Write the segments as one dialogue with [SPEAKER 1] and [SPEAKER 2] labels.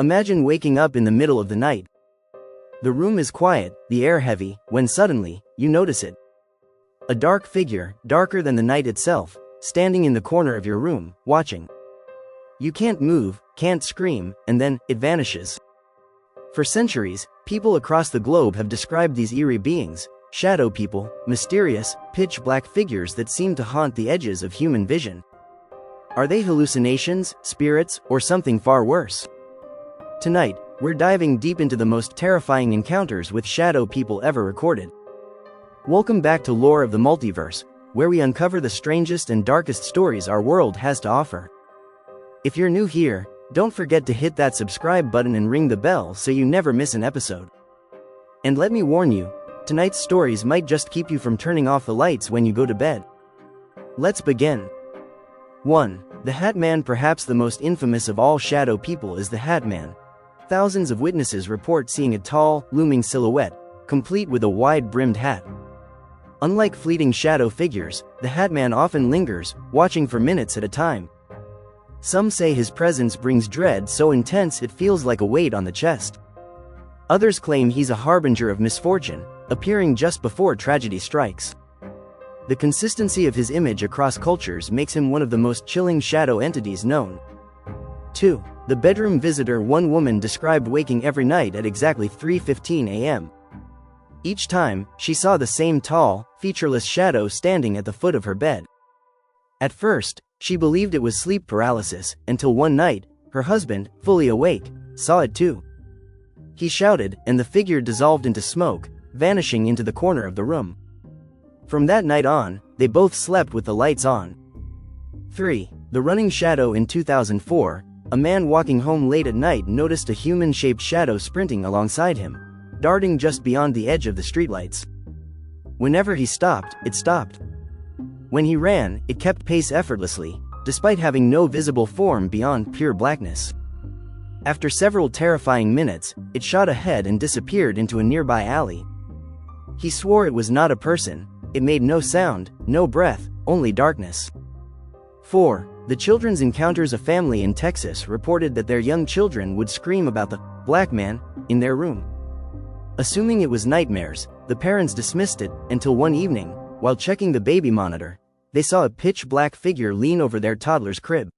[SPEAKER 1] Imagine waking up in the middle of the night. The room is quiet, the air heavy, when suddenly, you notice it. A dark figure, darker than the night itself, standing in the corner of your room, watching. You can't move, can't scream, and then, it vanishes. For centuries, people across the globe have described these eerie beings, shadow people, mysterious, pitch-black figures that seem to haunt the edges of human vision. Are they hallucinations, spirits, or something far worse? Tonight, we're diving deep into the most terrifying encounters with shadow people ever recorded. Welcome back to Lore of the Multiverse, where we uncover the strangest and darkest stories our world has to offer. If you're new here, don't forget to hit that subscribe button and ring the bell so you never miss an episode. And let me warn you, tonight's stories might just keep you from turning off the lights when you go to bed. Let's begin. 1. The Hat Man. Perhaps the most infamous of all shadow people is the Hat Man. Thousands of witnesses report seeing a tall, looming silhouette, complete with a wide-brimmed hat. Unlike fleeting shadow figures, the Hat Man often lingers, watching for minutes at a time. Some say his presence brings dread so intense it feels like a weight on the chest. Others claim he's a harbinger of misfortune, appearing just before tragedy strikes. The consistency of his image across cultures makes him one of the most chilling shadow entities known. 2. The Bedroom Visitor. One woman described waking every night at exactly 3:15 a.m. Each time, she saw the same tall, featureless shadow standing at the foot of her bed. At first, she believed it was sleep paralysis, until one night, her husband, fully awake, saw it too. He shouted, and the figure dissolved into smoke, vanishing into the corner of the room. From that night on, they both slept with the lights on. 3. The Running Shadow. In 2004, a man walking home late at night noticed a human-shaped shadow sprinting alongside him, darting just beyond the edge of the streetlights. Whenever he stopped, it stopped. When he ran, it kept pace effortlessly, despite having no visible form beyond pure blackness. After several terrifying minutes, it shot ahead and disappeared into a nearby alley. He swore it was not a person. It made no sound, no breath, only darkness. 4. The Children's Encounters. A family in Texas reported that their young children would scream about the black man in their room. Assuming it was nightmares, the parents dismissed it until one evening, while checking the baby monitor, they saw a pitch-black figure lean over their toddler's crib.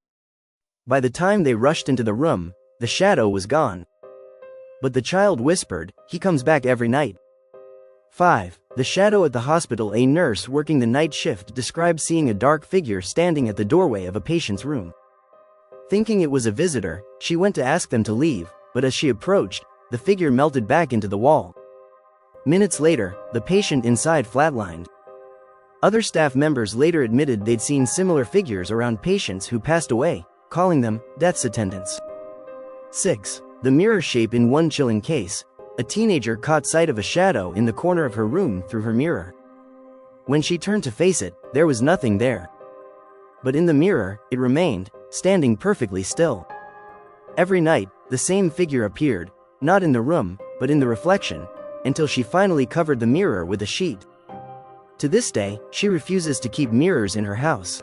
[SPEAKER 1] By the time they rushed into the room, the shadow was gone. But the child whispered, "He comes back every night." 5. The Shadow at the Hospital. A nurse working the night shift described seeing a dark figure standing at the doorway of a patient's room. Thinking it was a visitor, she went to ask them to leave, but as she approached, the figure melted back into the wall. Minutes later, the patient inside flatlined. Other staff members later admitted they'd seen similar figures around patients who passed away, calling them death's attendants. 6. The Mirror Shape. In one chilling case, a teenager caught sight of a shadow in the corner of her room through her mirror. When she turned to face it, there was nothing there. But in the mirror, it remained, standing perfectly still. Every night, the same figure appeared, not in the room, but in the reflection, until she finally covered the mirror with a sheet. To this day, she refuses to keep mirrors in her house.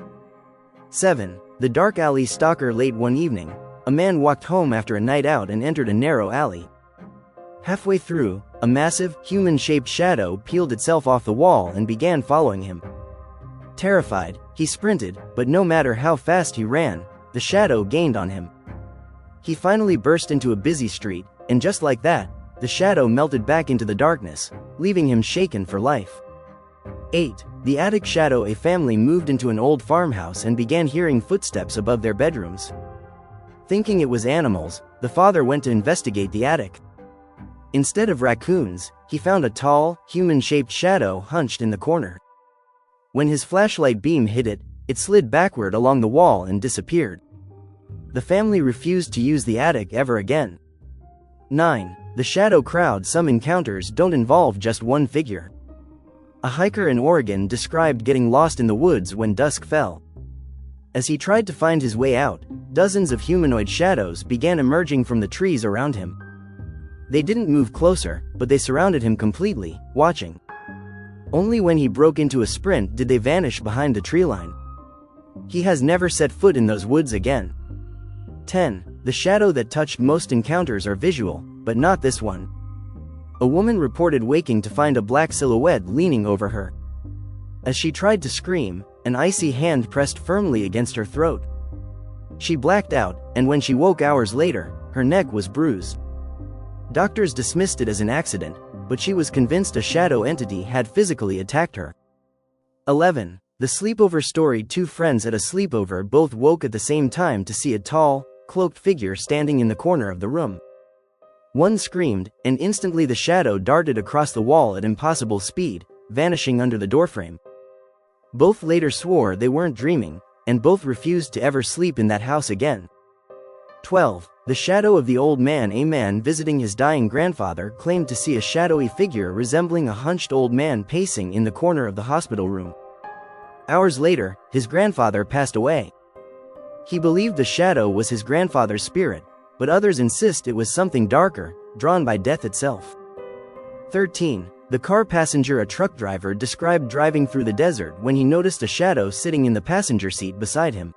[SPEAKER 1] 7. The Dark Alley Stalker. Late one evening, a man walked home after a night out and entered a narrow alley. Halfway through, a massive, human-shaped shadow peeled itself off the wall and began following him. Terrified, he sprinted, but no matter how fast he ran, the shadow gained on him. He finally burst into a busy street, and just like that, the shadow melted back into the darkness, leaving him shaken for life. 8. The Attic Shadow. A family moved into an old farmhouse and began hearing footsteps above their bedrooms. Thinking it was animals, the father went to investigate the attic. Instead of raccoons, he found a tall, human-shaped shadow hunched in the corner. When his flashlight beam hit it, it slid backward along the wall and disappeared. The family refused to use the attic ever again. 9. The Shadow Crowd. Some encounters don't involve just one figure. A hiker in Oregon described getting lost in the woods when dusk fell. As he tried to find his way out, dozens of humanoid shadows began emerging from the trees around him. They didn't move closer, but they surrounded him completely, watching. Only when he broke into a sprint did they vanish behind the tree line. He has never set foot in those woods again. 10. The shadow that touched most encounters are visual, but not this one. A woman reported waking to find a black silhouette leaning over her. As she tried to scream, an icy hand pressed firmly against her throat. She blacked out, and when she woke hours later, her neck was bruised. Doctors dismissed it as an accident, but she was convinced a shadow entity had physically attacked her. 11. The sleepover story. Two friends at a sleepover both woke at the same time to see a tall, cloaked figure standing in the corner of the room. One screamed, and instantly the shadow darted across the wall at impossible speed, vanishing under the doorframe. Both later swore they weren't dreaming, and both refused to ever sleep in that house again. 12. The shadow of the old man. A man visiting his dying grandfather claimed to see a shadowy figure resembling a hunched old man pacing in the corner of the hospital room. Hours later, his grandfather passed away. He believed the shadow was his grandfather's spirit, but others insist it was something darker, drawn by death itself. 13. The car passenger. A truck driver described driving through the desert when he noticed a shadow sitting in the passenger seat beside him.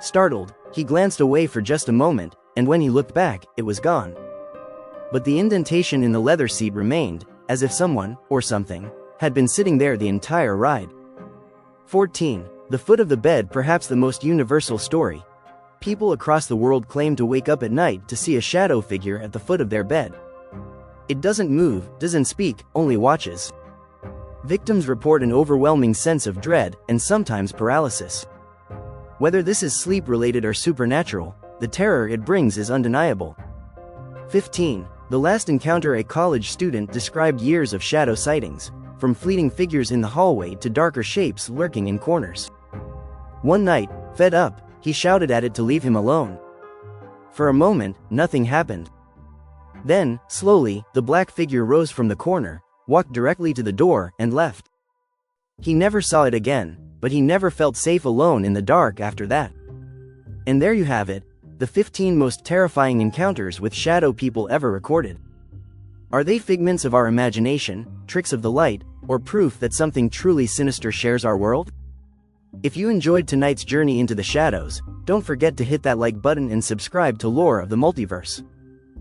[SPEAKER 1] Startled, he glanced away for just a moment, and when he looked back, it was gone. But the indentation in the leather seat remained, as if someone, or something, had been sitting there the entire ride. 14. The foot of the bed. Perhaps the most universal story. People across the world claim to wake up at night to see a shadow figure at the foot of their bed. It doesn't move, doesn't speak, only watches. Victims report an overwhelming sense of dread, and sometimes paralysis. Whether this is sleep-related or supernatural, the terror it brings is undeniable. 15. The last encounter. A college student described years of shadow sightings, from fleeting figures in the hallway to darker shapes lurking in corners. One night, fed up, he shouted at it to leave him alone. For a moment, nothing happened. Then, slowly, the black figure rose from the corner, walked directly to the door, and left. He never saw it again, but he never felt safe alone in the dark after that. And there you have it, the 15 most terrifying encounters with shadow people ever recorded. Are they figments of our imagination, tricks of the light, or proof that something truly sinister shares our world? If you enjoyed tonight's journey into the shadows, don't forget to hit that like button and subscribe to Lore of the Multiverse.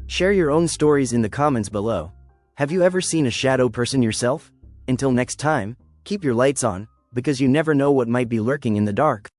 [SPEAKER 1] Share your own stories in the comments below. Have you ever seen a shadow person yourself? Until next time, keep your lights on, because you never know what might be lurking in the dark.